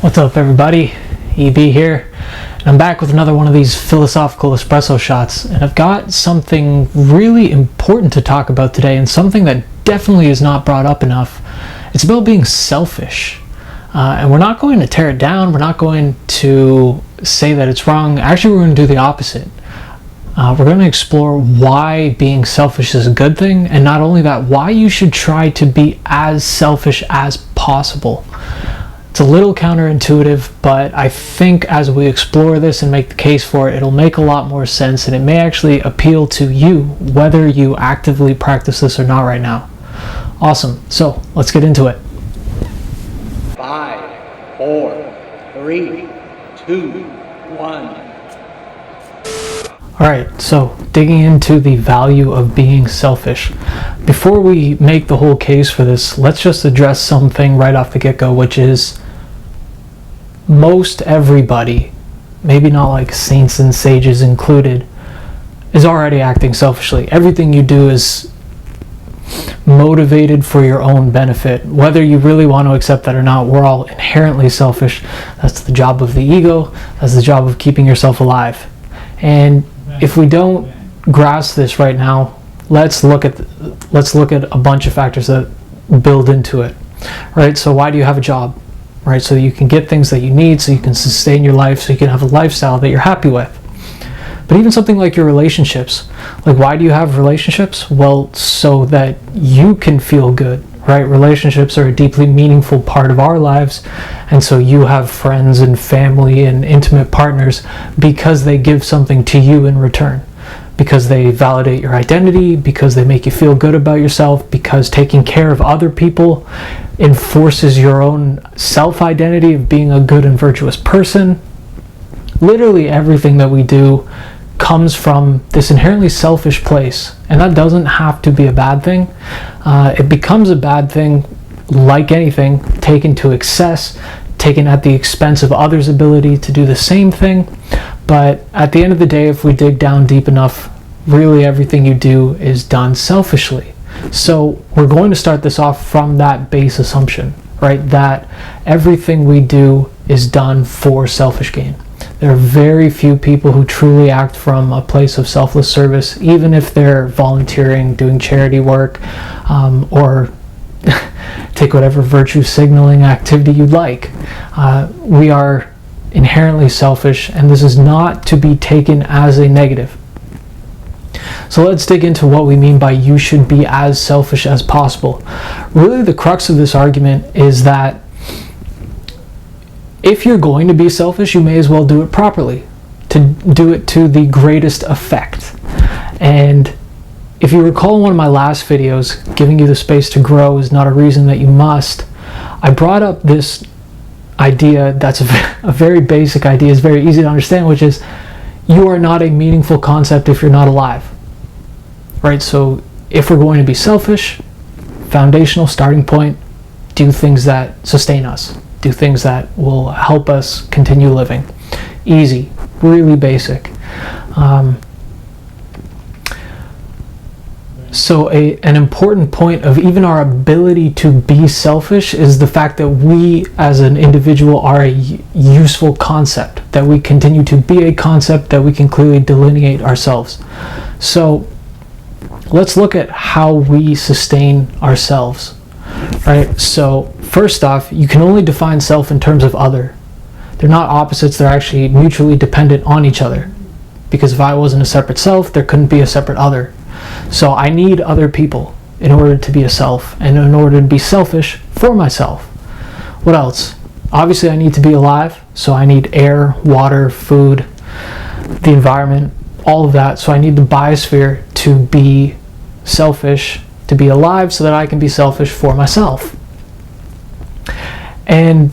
What's up, everybody? EB here, and I'm back with another one of these philosophical espresso shots, and I've got something really important to talk about today, and something that definitely is not brought up enough. It's about being selfish, and we're not going to tear it down. We're not going to say that it's wrong. Actually, we're going to do the opposite. We're going to explore why being selfish is a good thing, and not only that, why you should try to be as selfish as possible. It's a little counterintuitive, but I think as we explore this and make the case for it, it'll make a lot more sense, and it may actually appeal to you, whether you actively practice this or not right now. Awesome. So let's get into it. 5, 4, 3, 2, 1. Alright, so digging into the value of being selfish. Before we make the whole case for this, let's just address something right off the get-go, which is most everybody, maybe not like saints and sages included, is already acting selfishly. Everything you do is motivated for your own benefit. Whether you really want to accept that or not, we're all inherently selfish. That's the job of the ego. That's the job of keeping yourself alive. And if we don't grasp this right now, let's look at a bunch of factors that build into it. Right? So why do you have a job? Right? So you can get things that you need, so you can sustain your life, so you can have a lifestyle that you're happy with. But even something like your relationships, like why do you have relationships? Well, so that you can feel good, right? Relationships are a deeply meaningful part of our lives, and so you have friends and family and intimate partners because they give something to you in return, because they validate your identity, because they make you feel good about yourself, because taking care of other people enforces your own self-identity of being a good and virtuous person. Literally everything that we do comes from this inherently selfish place, and that doesn't have to be a bad thing. It becomes a bad thing, like anything, taken to excess, taken at the expense of others' ability to do the same thing. But at the end of the day, if we dig down deep enough, really everything you do is done selfishly. So we're going to start this off from that base assumption, right? That everything we do is done for selfish gain. There are very few people who truly act from a place of selfless service, even if they're volunteering, doing charity work, or take whatever virtue signaling activity you'd like. We are inherently selfish, and this is not to be taken as a negative. So let's dig into what we mean by you should be as selfish as possible. Really, the crux of this argument is that if you're going to be selfish, you may as well do it properly, to do it to the greatest effect. And if you recall in one of my last videos, giving you the space to grow is not a reason that you must, I brought up this idea that's a very basic idea, it's very easy to understand, which is you are not a meaningful concept if you're not alive. Right? So if we're going to be selfish, foundational starting point, do things that sustain us. Do things that will help us continue living. Easy, really basic. So an important point of even our ability to be selfish is the fact that we as an individual are a useful concept, that we continue to be a concept, that we can clearly delineate ourselves. So let's look at how we sustain ourselves. Right? So first off, you can only define self in terms of other. They're not opposites, they're actually mutually dependent on each other. Because if I wasn't a separate self, there couldn't be a separate other. So I need other people in order to be a self, and in order to be selfish for myself. What else? Obviously I need to be alive, so I need air, water, food, the environment, all of that. So I need the biosphere to be selfish, to be alive, so that I can be selfish for myself. And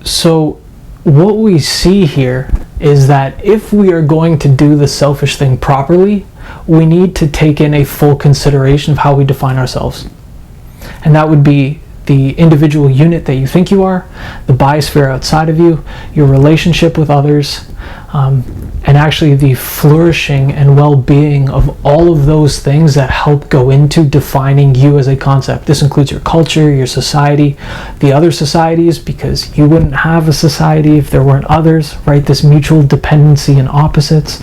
so what we see here is that if we are going to do the selfish thing properly, we need to take in a full consideration of how we define ourselves. And that would be the individual unit that you think you are, the biosphere outside of you, your relationship with others, and actually the flourishing and well-being of all of those things that help go into defining you as a concept. This includes your culture, your society, the other societies, because you wouldn't have a society if there weren't others, right? This mutual dependency and opposites.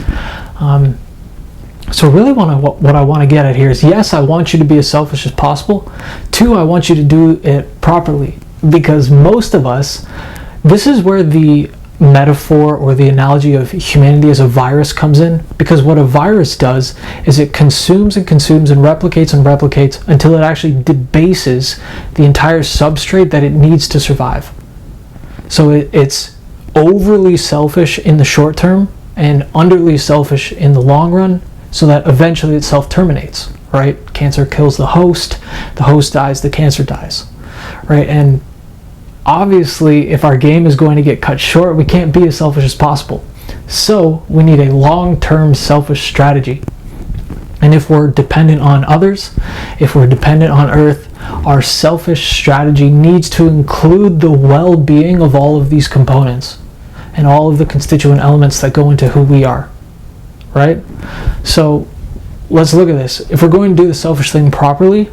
So really what I want to get at here is, yes, I want you to be as selfish as possible. 2, I want you to do it properly, because most of us, this is where the metaphor or the analogy of humanity as a virus comes in, because what a virus does is it consumes and consumes and replicates until it actually debases the entire substrate that it needs to survive. So it's overly selfish in the short term and underly selfish in the long run, so that eventually it self-terminates, right? Cancer kills the host dies, the cancer dies, right? And obviously, if our game is going to get cut short, we can't be as selfish as possible. So we need a long-term selfish strategy. And if we're dependent on others, if we're dependent on Earth, our selfish strategy needs to include the well-being of all of these components and all of the constituent elements that go into who we are, right? So let's look at this. If we're going to do the selfish thing properly,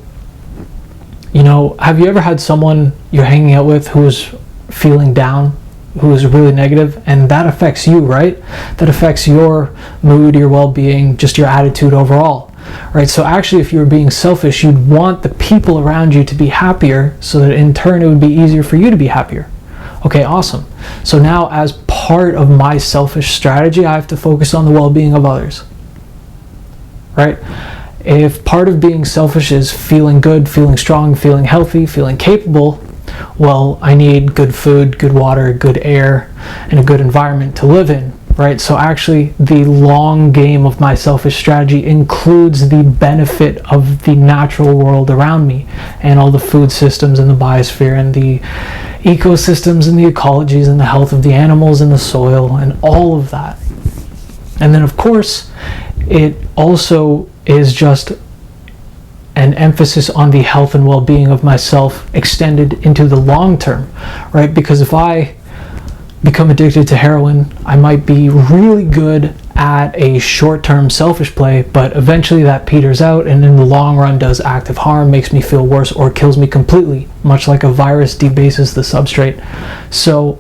have you ever had someone you're hanging out with who is feeling down, who is really negative, and that affects you, right? That affects your mood, your well-being, just your attitude overall, right? So actually, if you were being selfish, you'd want the people around you to be happier, so that in turn it would be easier for you to be happier. Okay, awesome. So now, as part of my selfish strategy, I have to focus on the well-being of others, right? If part of being selfish is feeling good, feeling strong, feeling healthy, feeling capable, well, I need good food, good water, good air, and a good environment to live in, right? So actually, the long game of my selfish strategy includes the benefit of the natural world around me, and all the food systems and the biosphere and the ecosystems and the ecologies and the health of the animals and the soil and all of that. And then, of course, it also is just an emphasis on the health and well-being of myself extended into the long term, right? Because if I become addicted to heroin, I might be really good at a short-term selfish play, but eventually that peters out, and in the long run does active harm, makes me feel worse, or kills me completely, much like a virus debases the substrate. So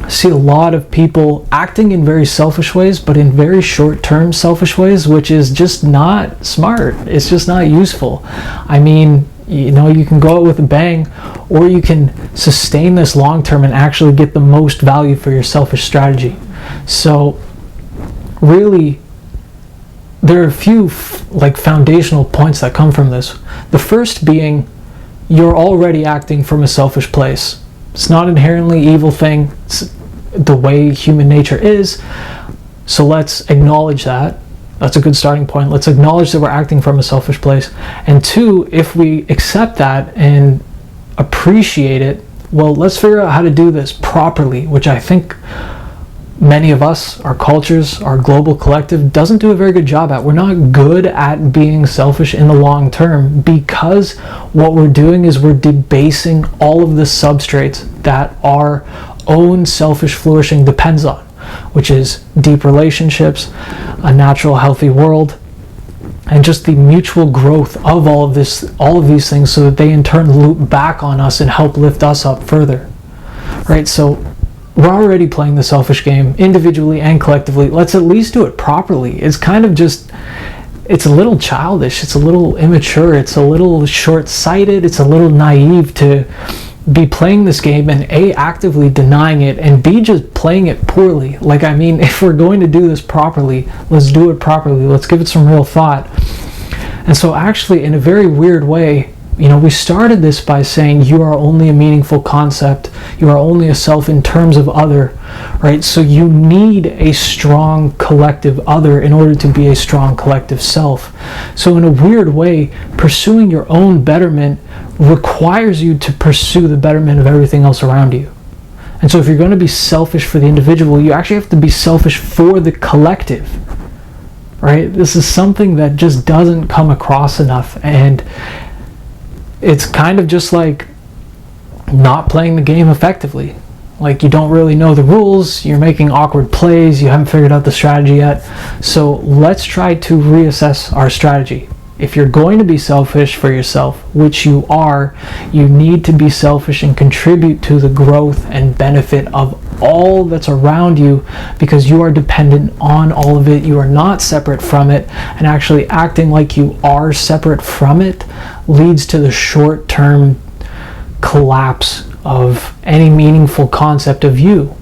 I see a lot of people acting in very selfish ways, but in very short-term selfish ways, which is just not smart. It's just not useful. I mean, you can go out with a bang, or you can sustain this long-term and actually get the most value for your selfish strategy. So really, there are a few foundational points that come from this. The first being, you're already acting from a selfish place. It's not an inherently evil thing. It's the way human nature is. So let's acknowledge that. That's a good starting point. Let's acknowledge that we're acting from a selfish place. And 2, if we accept that and appreciate it, well, let's figure out how to do this properly, which I think many of us, our cultures, our global collective, doesn't do a very good job at. We're not good at being selfish in the long term, because what we're doing is we're debasing all of the substrates that our own selfish flourishing depends on, which is deep relationships, a natural healthy world, and just the mutual growth of all of these things, so that they in turn loop back on us and help lift us up further, right? So we're already playing the selfish game individually and collectively. Let's at least do it properly. It's kind of it's a little childish, it's a little immature, it's a little short-sighted, it's a little naive to be playing this game and A, actively denying it, and B, just playing it poorly. If we're going to do this properly, let's do it properly. Let's give it some real thought. And so actually, in a very weird way, we started this by saying you are only a meaningful concept. You are only a self in terms of other, right? So you need a strong collective other in order to be a strong collective self. So in a weird way, pursuing your own betterment requires you to pursue the betterment of everything else around you. And so if you're going to be selfish for the individual, you actually have to be selfish for the collective, right? This is something that just doesn't come across enough. And it's kind of just like not playing the game effectively. Like, you don't really know the rules, you're making awkward plays, you haven't figured out the strategy yet. So let's try to reassess our strategy. If you're going to be selfish for yourself, which you are, you need to be selfish and contribute to the growth and benefit of all that's around you, because you are dependent on all of it. You are not separate from it, and actually acting like you are separate from it leads to the short-term collapse of any meaningful concept of you,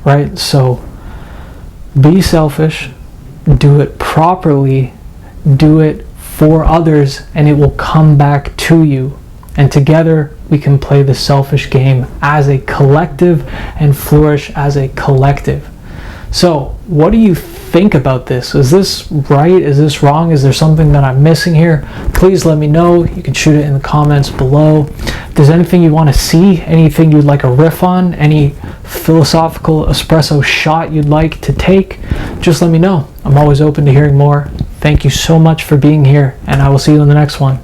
right? So be selfish, do it properly, do it for others, and it will come back to you. And together we can play the selfish game as a collective and flourish as a collective. So what do you think about this? Is this right? Is this wrong? Is there something that I'm missing here? Please let me know. You can shoot it in the comments below. If there's anything you want to see, anything you'd like a riff on, any philosophical espresso shot you'd like to take, just let me know. I'm always open to hearing more. Thank you so much for being here, and I will see you in the next one.